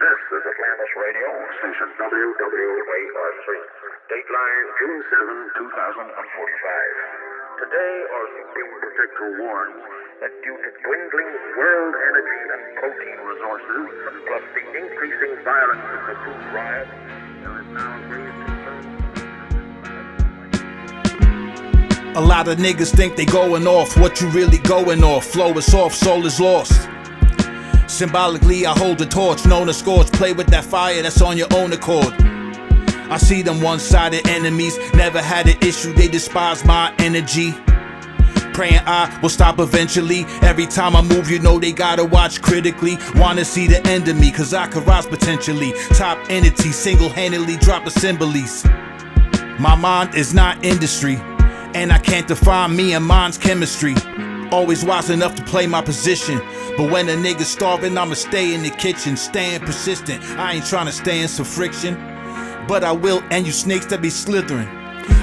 This is Atlantis Radio, station WWARC. Dateline June 7, 2045. Today, our Supreme Protector warns that due to dwindling world energy and protein resources, plus the increasing violence of the food riot, there is now grave concern. A lot of niggas think they going off. What you really going off? Flow is off, soul is lost. Symbolically, I hold the torch, known to scorch. Play with that fire that's on your own accord. I see them one-sided enemies, never had an issue, they despise my energy. Praying I will stop eventually. Every time I move, you know they gotta watch critically. Wanna see the end of me, cause I could rise potentially. Top entity, single-handedly drop assemblies. My mind is not industry, and I can't define me and mine's chemistry. Always wise enough to play my position, but when a nigga's starving, I'ma stay in the kitchen, staying persistent. I ain't trying to stay in some friction, but I will, and you snakes that be slithering.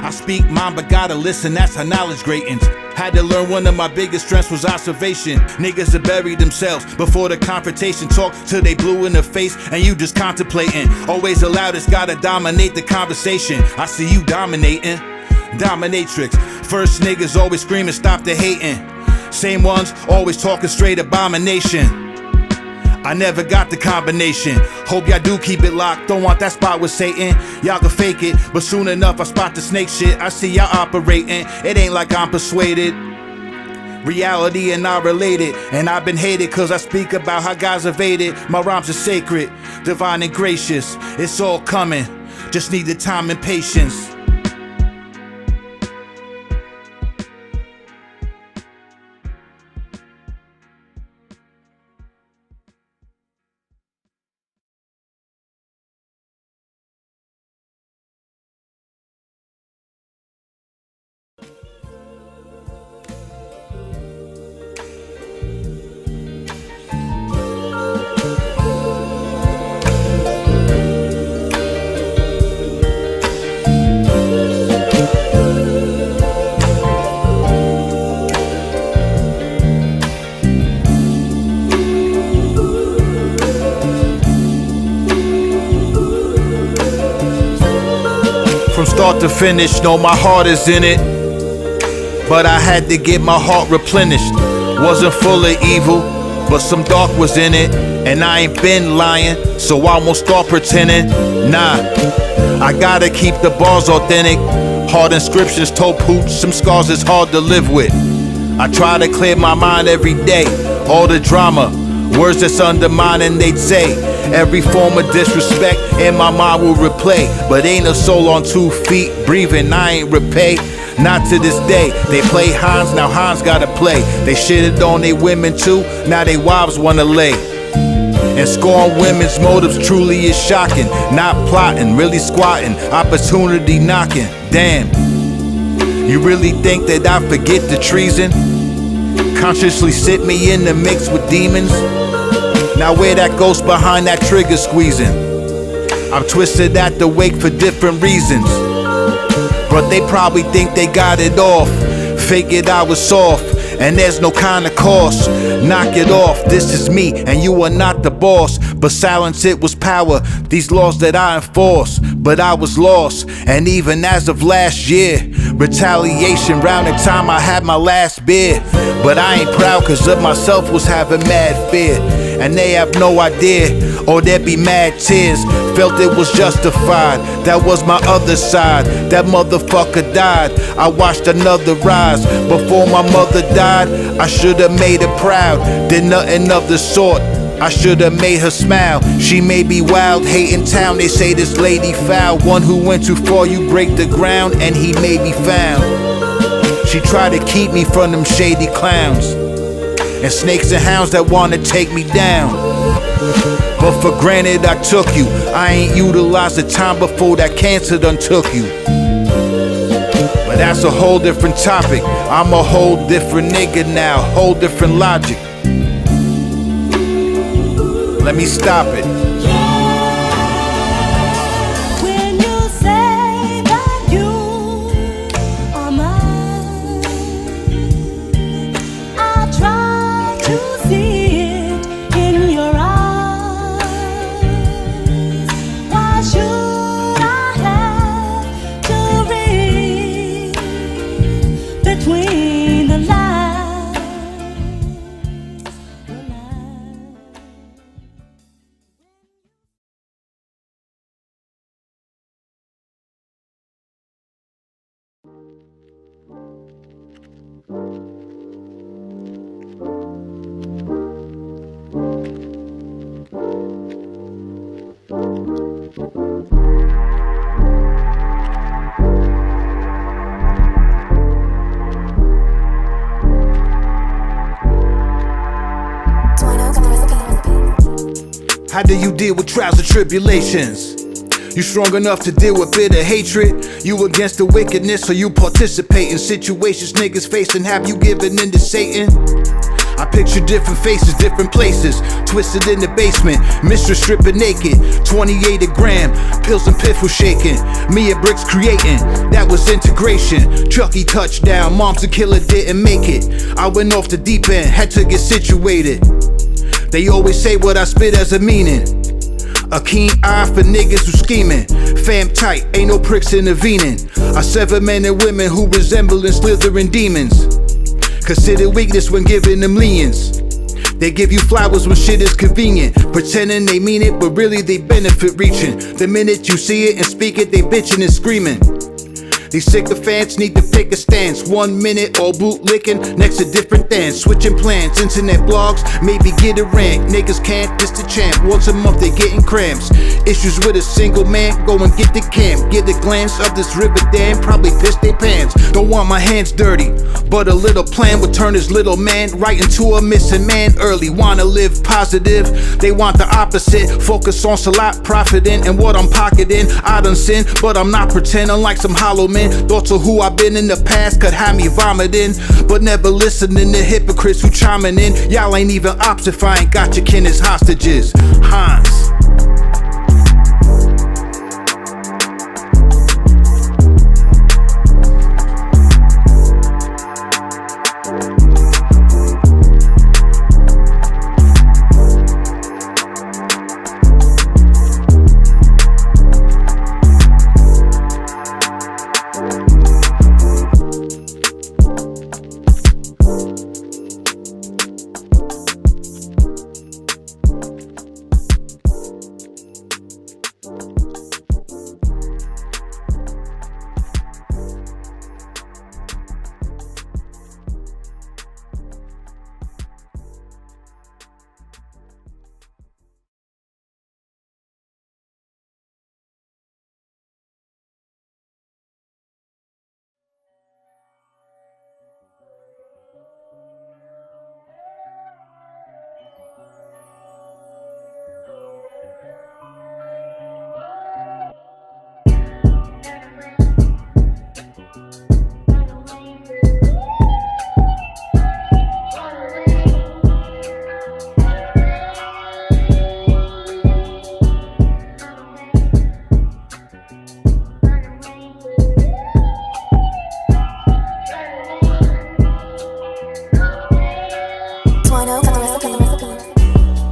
I speak mine, but gotta listen, that's how knowledge greatens. Had to learn one of my biggest strengths was observation. Niggas that bury themselves before the confrontation. Talk till they blue in the face and you just contemplating. Always the loudest gotta dominate the conversation. I see you dominating, dominatrix. First niggas always screaming, stop the hating. Same ones always talking straight abomination. I never got the combination. Hope y'all do keep it locked. Don't want that spot with Satan. Y'all can fake it, but soon enough I spot the snake shit. I see y'all operating. It ain't like I'm persuaded. Reality and I related, and I've been hated cause I speak about how God's evaded. My rhymes are sacred, divine and gracious. It's all coming, just need the time and patience. From start to finish, know my heart is in it, but I had to get my heart replenished. Wasn't full of evil, but some dark was in it, and I ain't been lying, so I won't start pretending. Nah, I gotta keep the bars authentic. Hard inscriptions told pooch, some scars is hard to live with. I try to clear my mind every day, all the drama, words that's undermining, they'd say. Every form of disrespect in my mind will replay, but ain't a soul on 2 feet breathing, I ain't repay. Not to this day, they play Hines, now Hines gotta play. They shitted on they women too, now they wives wanna lay. And scorn women's motives truly is shocking. Not plotting, really squatting, opportunity knocking. Damn, you really think that I forget the treason? Consciously sit me in the mix with demons? Now where that ghost behind that trigger squeezing? I'm twisted at the wake for different reasons, but they probably think they got it off. Figured I was soft, and there's no kind of cost. Knock it off, this is me, and you are not the boss. But silence, it was power, these laws that I enforce. But I was lost, and even as of last year, retaliation round the time I had my last beer. But I ain't proud cause of myself, was having mad fear. And they have no idea, or there'd be mad tears. Felt it was justified, that was my other side. That motherfucker died, I watched another rise. Before my mother died, I should've made her proud. Did nothing of the sort, I should've made her smile. She may be wild, hating town, they say this lady foul. One who went too far, you break the ground, and he may be found. She tried to keep me from them shady clowns, and snakes and hounds that wanna take me down. But for granted I took you, I ain't utilized the time before that cancer done took you. But that's a whole different topic, I'm a whole different nigga now, whole different logic. Let me stop it. How do you deal with trials and tribulations? You strong enough to deal with bitter hatred? You against the wickedness, or you participate in situations niggas facing? Have you given in to Satan? I picture different faces, different places, twisted in the basement, mistress stripping naked, 28 a gram, pills and piff was shaking, me and Bricks creating, that was integration. Chucky touchdown, mom's a killer, didn't make it. I went off the deep end, had to get situated. They always say what I spit as a meaning. A keen eye for niggas who scheming. Fam tight, ain't no pricks intervening. I sever men and women who resemble slithering demons. Consider weakness when giving them lenience. They give you flowers when shit is convenient, pretending they mean it, but really they benefit reaching. The minute you see it and speak it, they bitching and screaming. These sycophants need to pick a stance. 1 minute all bootlicking, next a different dance. Switching plans, internet blogs, maybe get a rank. Niggas can't diss the champ, once a month they getting cramps. Issues with a single man, go and get the camp. Get a glance of this river dam, probably piss their pants. Don't want my hands dirty, but a little plan would turn this little man right into a missing man early. Wanna live positive, they want the opposite. Focus on salat, profiting, and what I'm pocketing. I done sin, but I'm not pretending like some hollow man. Thoughts of who I've been in the past could have me vomiting, but never listening to hypocrites who chiming in. Y'all ain't even ops if I ain't got your kin as hostages. Hines.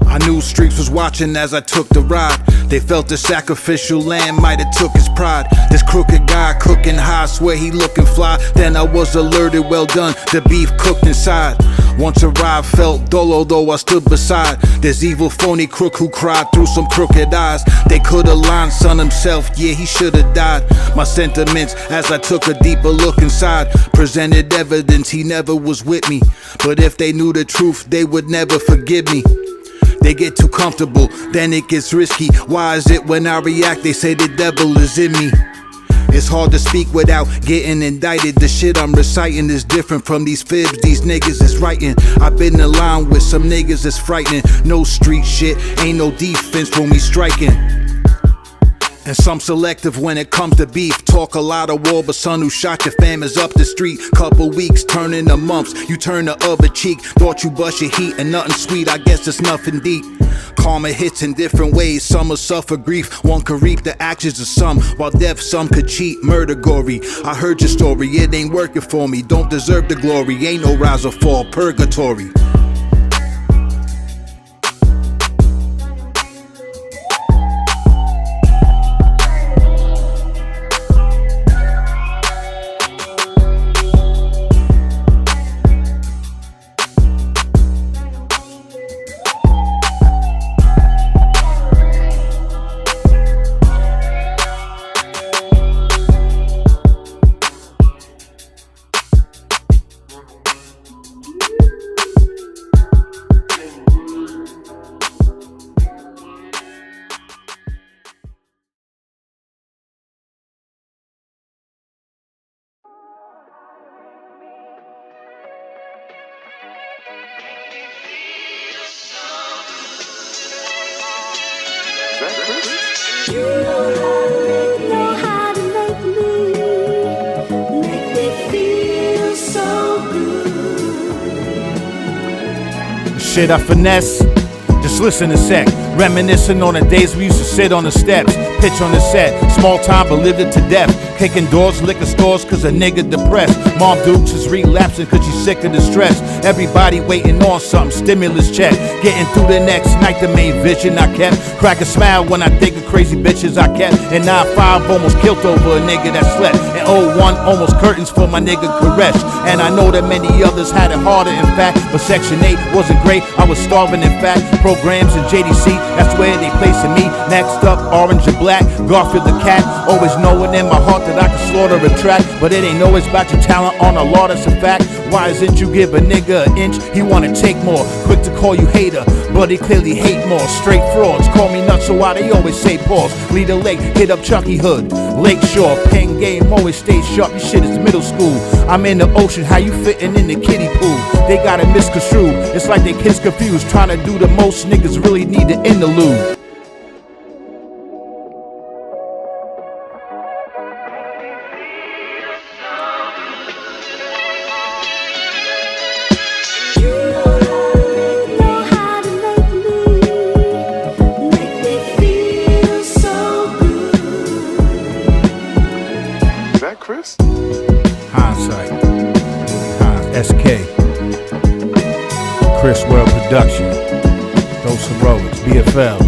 I knew streets was watching as I took the ride. They felt the sacrificial lamb might have took his pride. This crooked guy cooking high, swear he looking fly. Then I was alerted, well done, the beef cooked inside. Once arrived, felt dolo though I stood beside this evil phony crook who cried through some crooked eyes. They could have lined son himself, yeah he should have died. My sentiments as I took a deeper look inside presented evidence he never was with me. But if they knew the truth, they would never forgive me. They get too comfortable, then it gets risky. Why is it when I react, they say the devil is in me? It's hard to speak without getting indicted. The shit I'm reciting is different from these fibs these niggas is writing. I've been in line with some niggas that's frightening. No street shit, ain't no defense when we striking. And some selective when it comes to beef. Talk a lot of war, but son who shot your fam is up the street. Couple weeks turning to months, you turn the other cheek. Thought you bust your heat and nothing sweet, I guess it's nothing deep. Karma hits in different ways, some will suffer grief. One could reap the actions of some, while death some could cheat. Murder gory, I heard your story, it ain't working for me. Don't deserve the glory, ain't no rise or fall, purgatory. You know how to make me feel so good. Shit, I finesse. Just listen a sec. Reminiscing on the days we used to sit on the steps, pitch on the set, small time but lived it to death. Kicking doors, liquor stores cause a nigga depressed. Mom Dukes is relapsing cause she's sick of the stress. Everybody waiting on something, stimulus check. Getting through the next night, the main vision I kept. Crack a smile when I think of crazy bitches I kept. In 9-5 almost killed over a nigga that slept. In 01 almost curtains for my nigga Koresh. And I know that many others had it harder in fact. But Section 8 wasn't great, I was starving in fact. Programs in JDC, that's where they placing me. Next up, Orange and Black, Garfield the Cat. Always knowing in my heart that I can slaughter a track. But it ain't always about your talent on a law, that's a fact. Why isn't you give a nigga an inch? He wanna take more. Quick to call you hater, but he clearly hate more. Straight frauds, call me nuts, so why they always say pause. Lead a lake, hit up Chucky Hood, Lakeshore, pen game, always stay sharp. Your shit is middle school. I'm in the ocean, how you fitting in the kiddie pool? They got it misconstrued, it's like they kids confused. Trying to do the most, niggas really need the interlude. Chris? Hindsight. Hines, SK. Chris World Production. Those Heroics, BFL.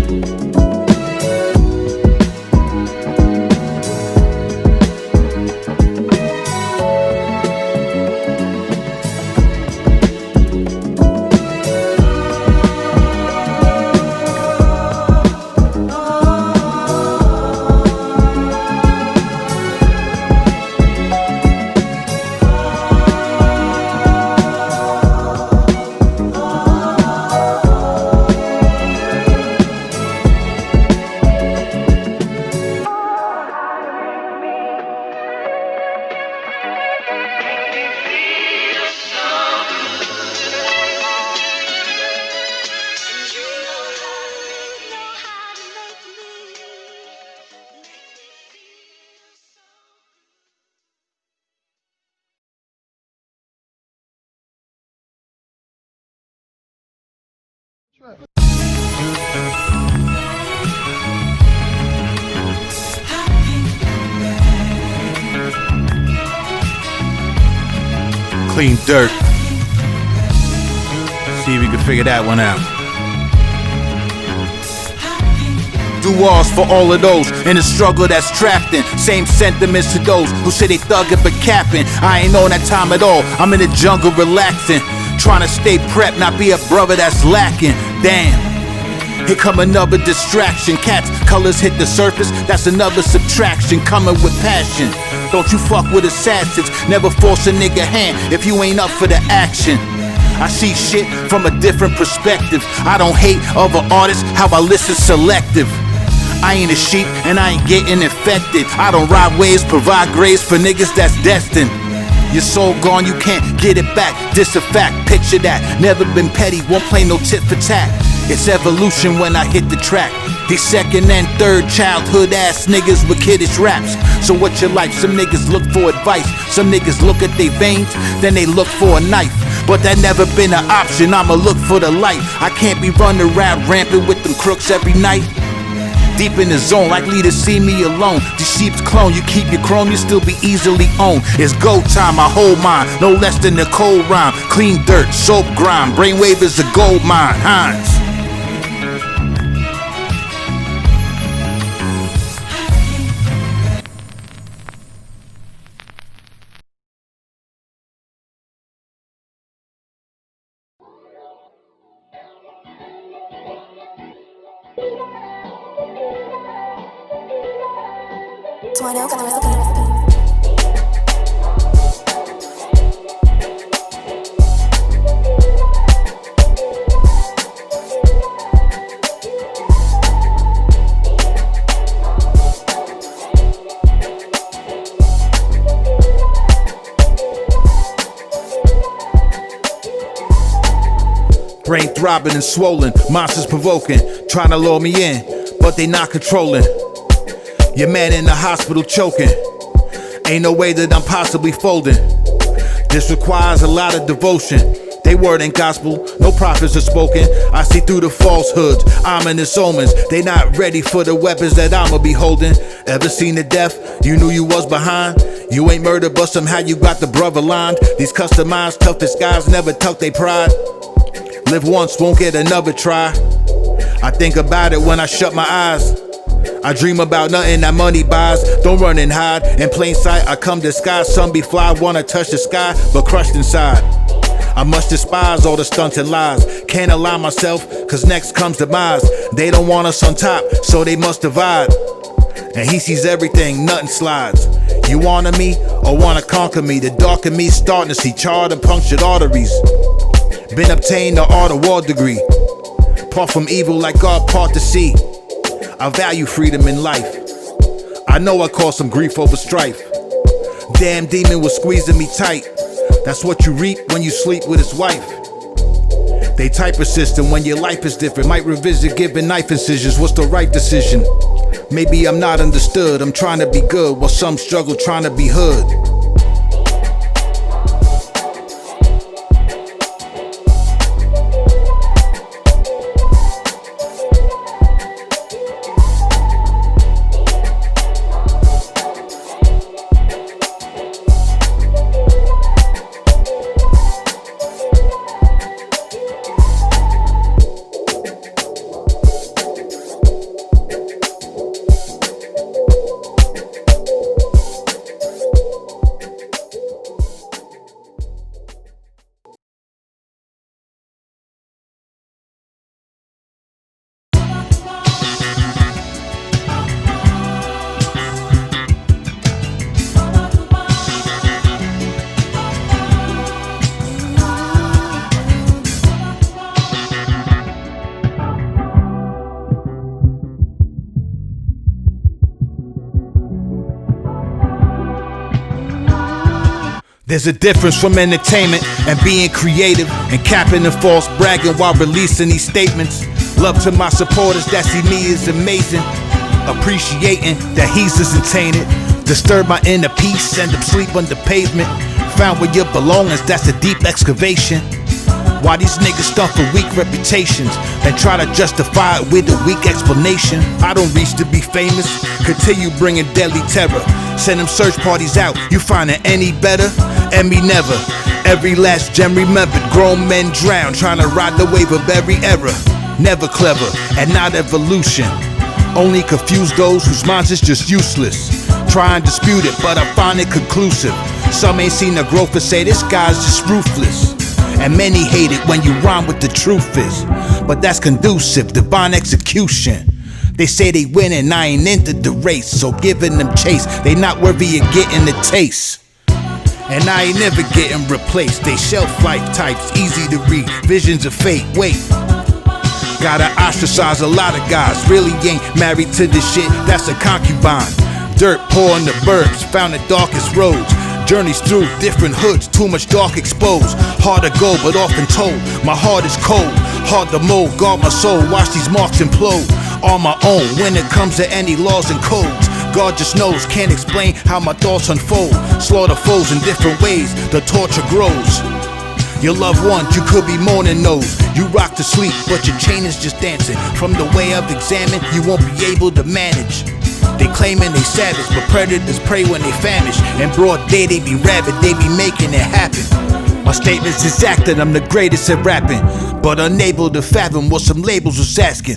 Clean dirt. See if we can figure that one out. Do-alls for all of those in the struggle that's trapped in. Same sentiments to those who say they thuggin' but capping. I ain't on that time at all. I'm in the jungle relaxing, trying to stay prepped, not be a brother that's lacking. Damn. Here come another distraction. Cats, colors hit the surface, that's another subtraction. Coming with passion. Don't you fuck with assassins. Never force a nigga hand if you ain't up for the action. I see shit from a different perspective. I don't hate other artists, how I listen selective. I ain't a sheep and I ain't getting infected. I don't ride waves, provide graves for niggas that's destined. Your soul gone, you can't get it back. This a fact, picture that. Never been petty, won't play no tit for tat. It's evolution when I hit the track. These second and third childhood ass niggas with kiddish raps. So what's your life? Some niggas look for advice. Some niggas look at their veins, then they look for a knife. But that never been an option, I'ma look for the light. I can't be running around rampant with them crooks every night. Deep in the zone, likely to see me alone. These sheep's clone, you keep your chrome, you still be easily owned. It's go time, I hold mine, no less than a cold rhyme. Clean dirt, soap grime, brainwave is a gold mine. Hines. Twano got the recipe. Brain throbbing and swollen, monsters provoking, trying to lure me in. but they not controlling. Your man in the hospital choking. Ain't no way that I'm possibly folding. This requires a lot of devotion. They word ain't gospel, no prophets are spoken. I see through the falsehoods, ominous omens. They not ready for the weapons that I'ma be holding. Ever seen the death? You knew you was behind. You ain't murdered, but somehow you got the brother lined. These customized toughest guys never tuck they pride. Live once, won't get another try. I think about it when I shut my eyes. I dream about nothing that money buys. Don't run and hide. In plain sight, I come disguised. Some be fly, wanna touch the sky, but crushed inside. I must despise all the stunts and lies. Can't align myself, cause next comes demise. They don't want us on top, so they must divide. And he sees everything, nothing slides. You wanna me, or wanna conquer me? The dark in me starting to see charred and punctured arteries. Been obtained the art of war degree. Part from evil like God part to sea. I value freedom in life. I know I caused some grief over strife. Damn demon was squeezing me tight. That's what you reap when you sleep with his wife. They type a system when your life is different. Might revisit giving knife incisions. What's the right decision? Maybe I'm not understood. I'm trying to be good while some struggle trying to be hood. There's a difference from entertainment and being creative and capping and false bragging while releasing these statements. Love to my supporters that see me is amazing. Appreciating that he's isn't tainted. Disturb my inner peace, send them sleep on the pavement. Found where your belongings, that's a deep excavation. Why these niggas stuff for weak reputations and try to justify it with a weak explanation? I don't reach to be famous, continue bringing deadly terror. Send them search parties out, you find it any better? And me never. Every last gem remembered, grown men drown, trying to ride the wave of every era. Never clever, and not evolution. Only confuse those whose minds is just useless. Try and dispute it, but I find it conclusive. Some ain't seen the growth and say this guy's just ruthless. And many hate it when you rhyme with the truth is. But that's conducive, divine execution. They say they win and I ain't into the race, so giving them chase, they not worthy of getting the taste. And I ain't never getting replaced. They shelf life types, easy to read, visions of fate, wait. Gotta ostracize a lot of guys, really ain't married to this shit, that's a concubine. Dirt poor in the burbs, found the darkest roads. Journeys through different hoods, too much dark exposed. Hard to go, but often told, my heart is cold. Hard to mold, guard my soul, watch these marks implode. On my own, when it comes to any laws and codes. God just knows, can't explain how my thoughts unfold. Slaughter foes in different ways, the torture grows. Your loved ones, you could be mourning those. You rock to sleep, but your chain is just dancing. From the way I've examined, you won't be able to manage. They claiming they savage, but predators prey when they famish. In broad day they be rabid, they be making it happen. My statement's exact that I'm the greatest at rapping, but unable to fathom what some labels was asking.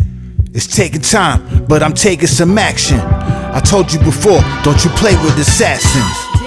It's taking time, but I'm taking some action. I told you before, don't you play with assassins.